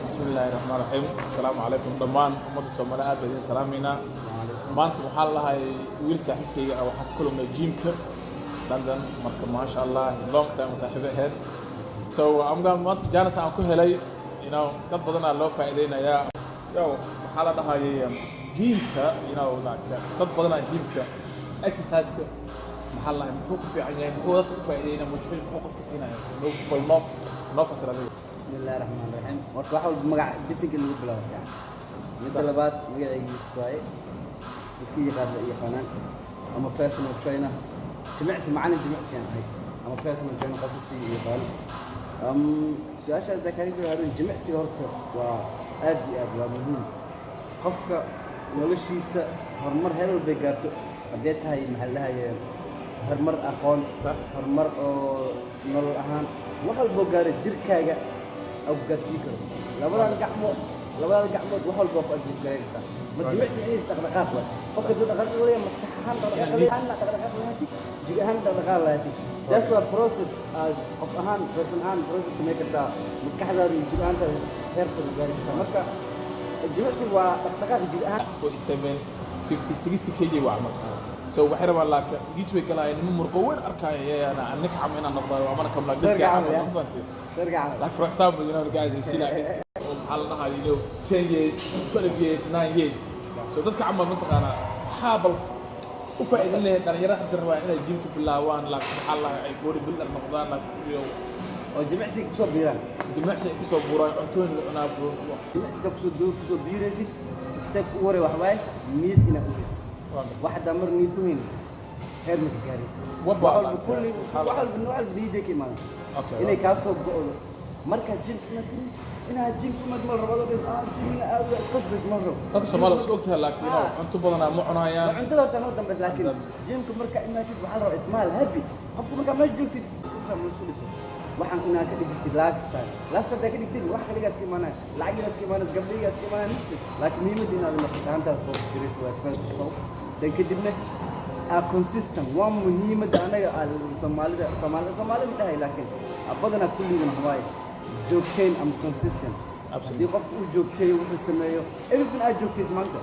بسم الله الرحمن الرحيم السلام عليكم دمان umada Soomaaliyeed aad baan salaamina maanta waxaa la lahay wiil saaxiibkayga ah waxa ku kulmay gymka London marka ma sha Allah long time saaxiib ahead so I'm going to Janice aan ku helay dad badan loo faa'iideynaya waxaa la dhahay gymka dad badan gymka exercise ka maxaa la muxuu ku fiican yahay muxuu dadku faa'iideynaa motivation muxuu qofka siinayaa no fasirada بسم الله الرحمن الرحيم وأحاول مجا بسنك اللي بلا وجع مثل لبات مجا يستوي بتكي قاد يقنان أما personal trainer جمعس معنا جمعس يعني هاي أما personal trainer قد يصير يقال سؤال ده كان يجي هذا جمعس يهرته وأدي مهم قفك ولا شيء هرمر هذا بيجارته بديت هاي محلها هرمر أقل هرمر نور أهان وحال بوجار جركاجا أو جرشيكر لبلا الجحمود وحال بوجار جركاجا ما تجمعش يعني استغرقات ولا فقط تغرق ولا مستحيل تغرق لهاتي جيهان تغرق لهاتي that's the process of أهان person أهان process to make it مستحيل جيهان تهرسل جركاجا مركا الجمعسي وتغرق جيهان 47 50 60 kg وعمل so waxay rabaan laakiin YouTube kala ay niman murqaweyn arkaya ana annak xamina naqdar waa mana kamla dirga like for example the guys they see like halnaha 10 years 12 years 9 years so dadka camal mataqaana xaabal u faa'iidan leh dhalinyarada hadda rabaa inay gymka bilaawaan laakiin waxa la ay body builder noqdaan oo jimicsi ku soo biiraan cuntooyin la cunaa jimicsi ku soo biiraysi step u hore wax waay need ina u hayso واحد أمر نيكوين هير متجارس واحد بالنوع البيدة كمان إنه كاسو بقوله مركز جيم كمان إنها جيم كمان مرة ربنا بس جيم أسقط بس مرة طبعا شمال سوقتها لكن أنتم بدنا معنا يعني أنت لو تنود بس لكن جيم كمان كإما تجيب بحال اسمها الهبي أفكر مركز ما جوك تسمع مسؤول اسمه واحد هنا كده يصير لايف ستايل ده كده كتير واحد كده يسكي معنا لاعب يسكي معنا قبل يسكي معنا نفسه لكن مين مدينا المسك أنت فوق كريس وفرس فوق ده كده consistent وام مهمة ده أنا الصومالي ده لكن أبغى كل يوم هواي جوكين أم consistent دي قف جوكتي وحسميه everything I جوكتي زمانته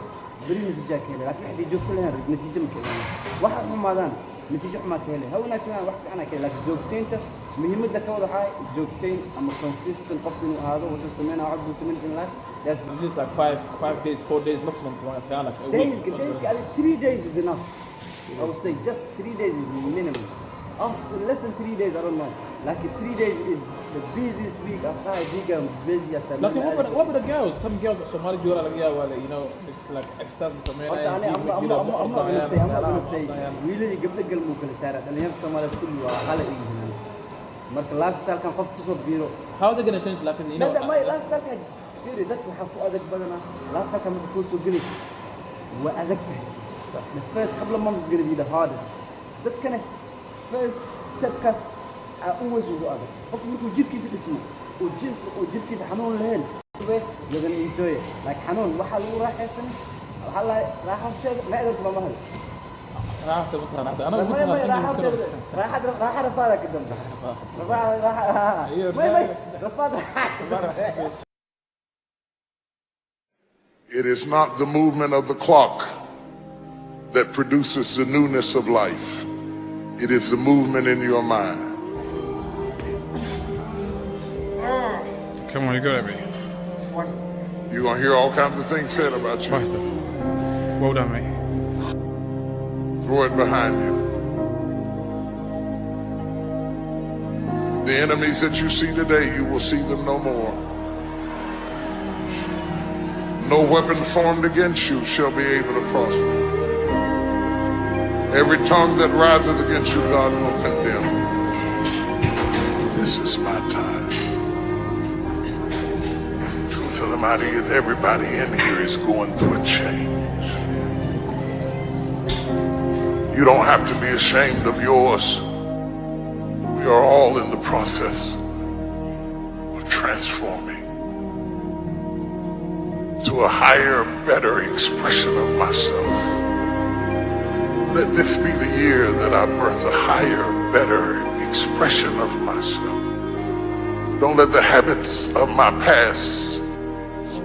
بري نتيجة كله لكن واحد يجوكت له نتيجة مكانه واحد هم مادان نتيجة ما كله هو نفس واحد أنا كله لكن جوكتين ده مهمة ده كود هاي جوكتين أم consistent قف إنه هذا وحسمينا عقب وسمين سنة Yes, it's like 5 days, 4 days maximum to like a week. Days, 3 days is enough. I would say just 3 days is minimum. After less than 3 days, I don't know. Like 3 days is the busiest week. I start bigger busy after. Like what about the girls? Some girls are Somali girls like it's like exercise with some men. I'm not gonna say. Really, قبل قلبه كل سنة. أنا يوم Somali كله حالة إيه. مركب lifestyle كان خف كسب بيرو. How are they gonna change like ما lifestyle كان فيري ذاتك وحكوا أذك بدنا lifestyle كان بيكون سو جلس وأذكته. The first couple of months is gonna be the hardest. That kind of first step كاس always will go أذك. أفهم إنه جيب كيس اسمه وجيب كيس حنون لهن. You're gonna enjoy it. Like حنون وحال راح يسمع وحال راح أشتغل ما أقدر أسمع مهل. راح رفاضك قدام رفاض It is not the movement of the clock that produces the newness of life. It is the movement in your mind. Come on, you got it, mate. You're going to hear all kinds of things said about you. Well done, mate. Throw it behind you. The enemies that you see today, you will see them no more. No weapon formed against you shall be able to prosper. Every tongue that riseth against you, God will condemn. This is my time. Truth of the matter is, everybody in here is going through a change. You don't have to be ashamed of yours. We are all in the process of transforming to a higher, better expression of myself. Let this be the year that I birth a higher, better expression of myself. Don't let the habits of my past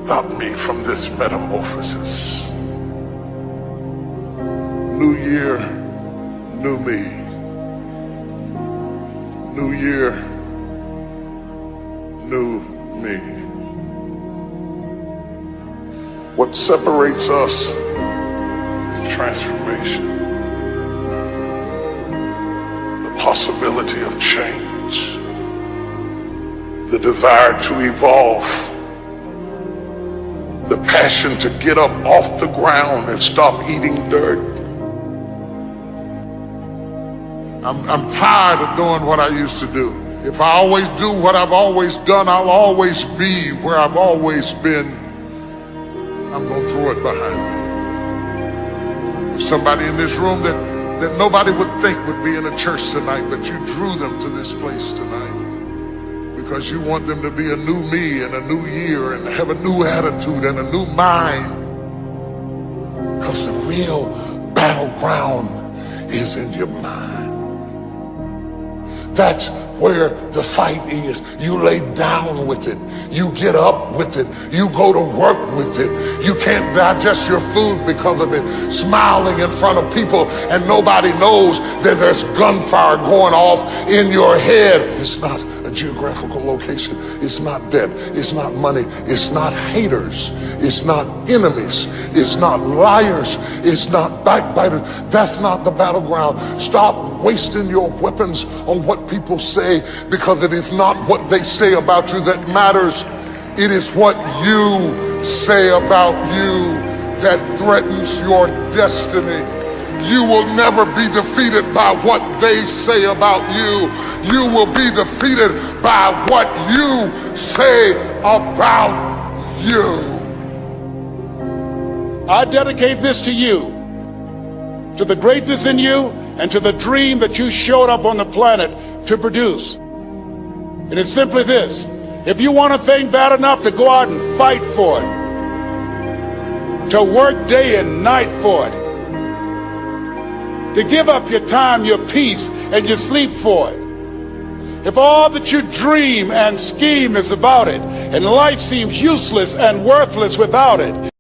stop me from this metamorphosis. New year, new me. New year, new me. What separates us is transformation, the possibility of change, the desire to evolve, the passion to get up off the ground and stop eating dirt. I'm tired of doing what I used to do. If I always do what I've always done, I'll always be where I've always been. I'm gonna throw it behind me. There's somebody in this room that nobody would think would be in a church tonight, but you drew them to this place tonight because you want them to be a new me and a new year and have a new attitude and a new mind. Because the real battleground is in your mind. That's where the fight is. You lay down with it. You get up with it. You go to work with it. You can't digest your food because of it. Smiling in front of people and nobody knows that there's gunfire going off in your head. It's not a geographical location. It's not debt. It's not money. It's not haters. It's not enemies. It's not liars. It's not backbiters. That's not the battleground. Stop wasting your weapons on what people say, because it is not what they say about you that matters. It is what you say about you that threatens your destiny. You will never be defeated by what they say about you. You will be defeated by what you say about you. I dedicate this to you, to the greatness in you, and to the dream that you showed up on the planet to produce. And it's simply this: if you want a thing bad enough to go out and fight for it, to work day and night for it, to give up your time, your peace, and your sleep for it, if all that you dream and scheme is about it, and life seems useless and worthless without it,